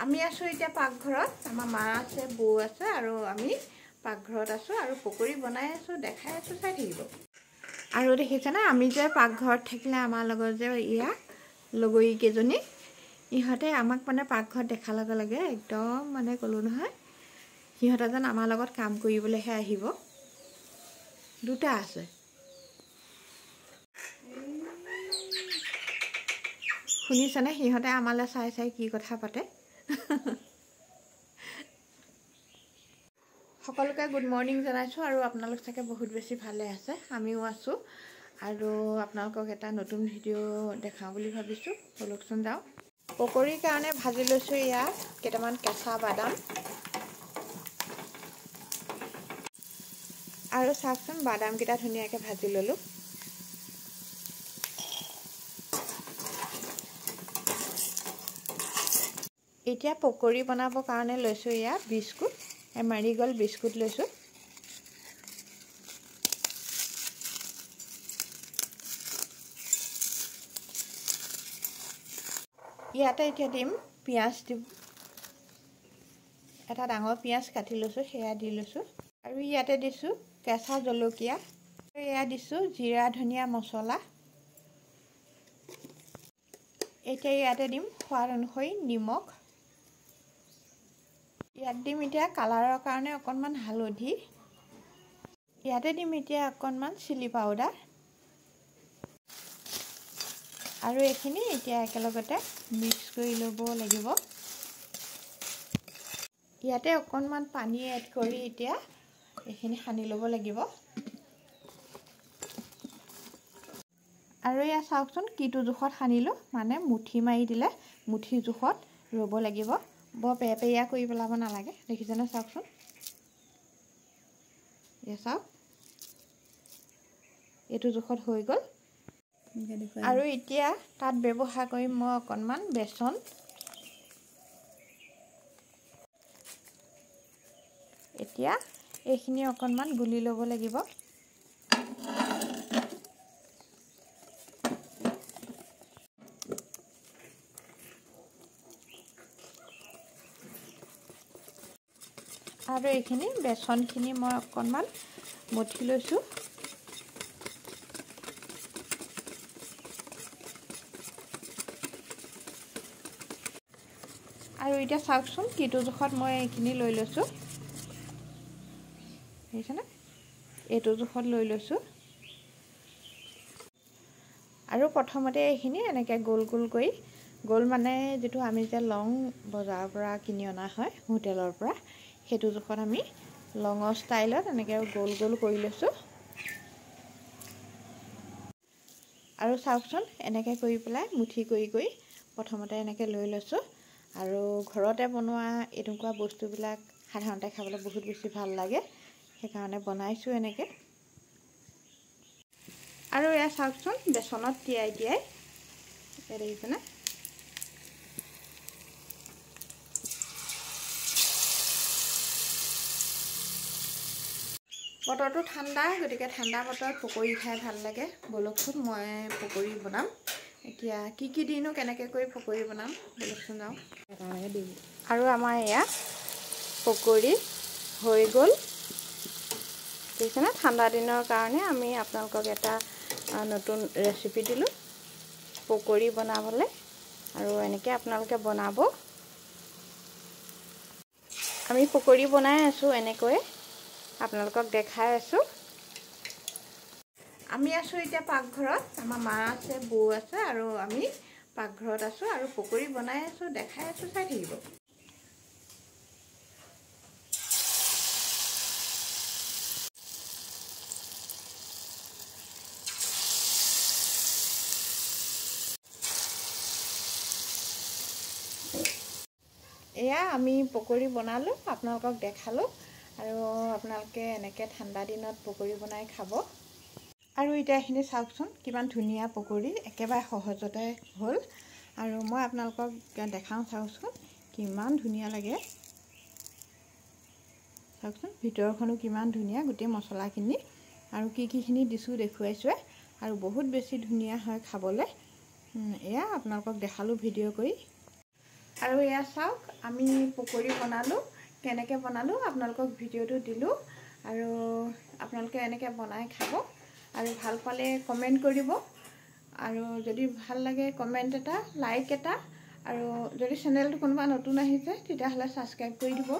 আমি আছো এতিয়া পাকঘৰত আমাৰ মা আছে বৌ আছে আৰু আমি পাকঘৰত আছো আৰু পকৰি বনাই আছো দেখাই আছো চাই থাকিব আৰু দেখিছেনে আমি যে পাকঘৰত থাকিলে আমাৰ লগত যে ইয়া লগৰী কেজনী ইহঁতে আমাক মানে পাকঘৰত দেখা লগে লগে একদম মানে কলো নহয় সিহঁতে যেন আমাৰ লগত কাম কৰিবলৈহে আহিব দুটা আছে শুনিছানে সিহঁতে আমালৈ চাই চাই কি কথা পাতে সকলোকে গুড মৰ্নিং জনাইছো আৰু আপোনালোক চাগে বহুত বেছি ভালে আছে আমিও আছো আৰু আপোনালোকক এটা নতুন ভিডিও দেখাও বুলি ভাবিছো বলকচোন যাও পকৰিৰ কাৰণে ভাজি লৈছো ইয়া কেটামান কেঁচা বাদাম আৰু চাওকচোন বাদাম কেটা ধুনীয়াকৈ ভাজি ললো এতিয়া পকৰি বনাবৰ কাৰণে লৈছো ইয়া বিস্কুট মাৰিগল বিস্কুট লৈছো ইয়াতে এতিয়া দিম পিয়াজ দিম এটা ডাঙৰ পিয়াজ কাটি লৈছো সেয়া দি লৈছো আৰু ইয়াতে দিছো কেঁচা জলকীয়া এয়া দিছো জিৰা ধনিয়া মছলা এতিয়া ইয়াতে দিম সোৱাদ অনুসৰি নিমখ ইয়াত দিম এতিয়া কালাৰৰ কাৰণে অকণমান হালধি ইয়াতে দিম এতিয়া অকণমান চিলি পাউডাৰ আৰু এইখিনি এতিয়া একেলগতে মিক্স কৰি ল'ব লাগিব ইয়াতে অকণমান পানী এড কৰি এতিয়া এইখিনি সানি ল'ব লাগিব আৰু ইয়া চাওকচোন কিটো জোখত সানিলো মানে মুঠি মাৰি দিলে মুঠি জোখত ৰ'ব লাগিব বৰ পেপেয়া কৰি পেলাব নালাগে দেখিছেনে চাওকচোন এ চাওক এইটো জোখত হৈ গ'ল আৰু এতিয়া তাত ব্যৱহাৰ কৰিম মই অকণমান বেচন এতিয়া এইখিনি অকণমান গুলি ল'ব লাগিব আৰু এইখিনি বেচনখিনি মই অকণমান মঠি লৈছো আৰু এতিয়া চাওকচোন কিটো জোখত মই এইখিনি লৈ লৈছো দেখিছেনে এইটো জোখত লৈ লৈছো আৰু প্ৰথমতে এইখিনি এনেকৈ গোল গোল কৰি গোল মানে যেটো আমি যে লং বজাৰৰ পৰা কিনি অনা হয় হোটেলৰ পৰা সেইটো জোখত আমি লঙৰ ষ্টাইলত এনেকৈ গোল গোল কৰি লৈছো আৰু চাওকচোন এনেকৈ কৰি পেলাই মুঠি কৰি প্ৰথমতে এনেকৈ লৈ লৈছো আৰু ঘৰতে বনোৱা এনেকুৱা বস্তুবিলাক সাধাৰণতে খাবলৈ বহুত বেছি ভাল লাগে সেইকাৰণে বনাইছো এনেকৈ আৰু এয়া চাওকচোন বেচনত তিয়াই দেখিছেনে বতৰটো ঠাণ্ডা গতিকে ঠাণ্ডা বতৰত পকৰি খাই ভাল লাগে বলকচোন মই পকৰি বনাম এতিয়া কি দিনো কেনেকৈ কৰি পকৰি বনাম বলকচোন যাও আৰু আমাৰ এয়া পকৰি হৈ গ'ল দেখিছেনে ঠাণ্ডা দিনৰ কাৰণে আমি আপোনালোকক এটা নতুন ৰেচিপি দিলো পকৰি বনাবলৈ আৰু এনেকৈ আপোনালোকে বনাব আমি পকৰি বনাই আছো এনেকৈ আপোনালোকক দেখাই আছো আমি আছো এতিয়া পাকঘৰত আমাৰ মা আছে বৌ আছে আৰু আমি পাকঘৰত আছো আৰু পকৰি বনাই আছো দেখাই আছো চাই থাকিব এয়া আমি পকৰি বনালো আপোনালোকক দেখালো আৰু আপোনালোকে এনেকৈ ঠাণ্ডা দিনত পকৰি বনাই খাব আৰু এতিয়া এইখিনি চাওকচোন কিমান ধুনীয়া পকৰি একেবাৰে সহজতে হ'ল আৰু মই আপোনালোকক দেখাওঁ চাওকচোন কিমান ধুনীয়া লাগে চাওকচোন ভিতৰখনো কিমান ধুনীয়া গোটেই মছলাখিনি আৰু কিখিনি দিছো দেখুৱাইছো আৰু বহুত বেছি ধুনীয়া হয় খাবলৈ এয়া আপোনালোকক দেখালো ভিডিঅ' কৰি আৰু এয়া চাওক আমি পকৰি বনালোঁ কেনেকৈ বনালোঁ আপোনালোকক ভিডিঅ'টো দিলোঁ আৰু আপোনালোকে এনেকৈ বনাই খাব আৰু ভাল পালে কমেণ্ট কৰিব আৰু যদি ভাল লাগে কমেণ্ট এটা লাইক এটা আৰু যদি চেনেলটো কোনোবা নতুন আহিছে তেতিয়াহ'লে ছাবস্ক্ৰাইব কৰি দিব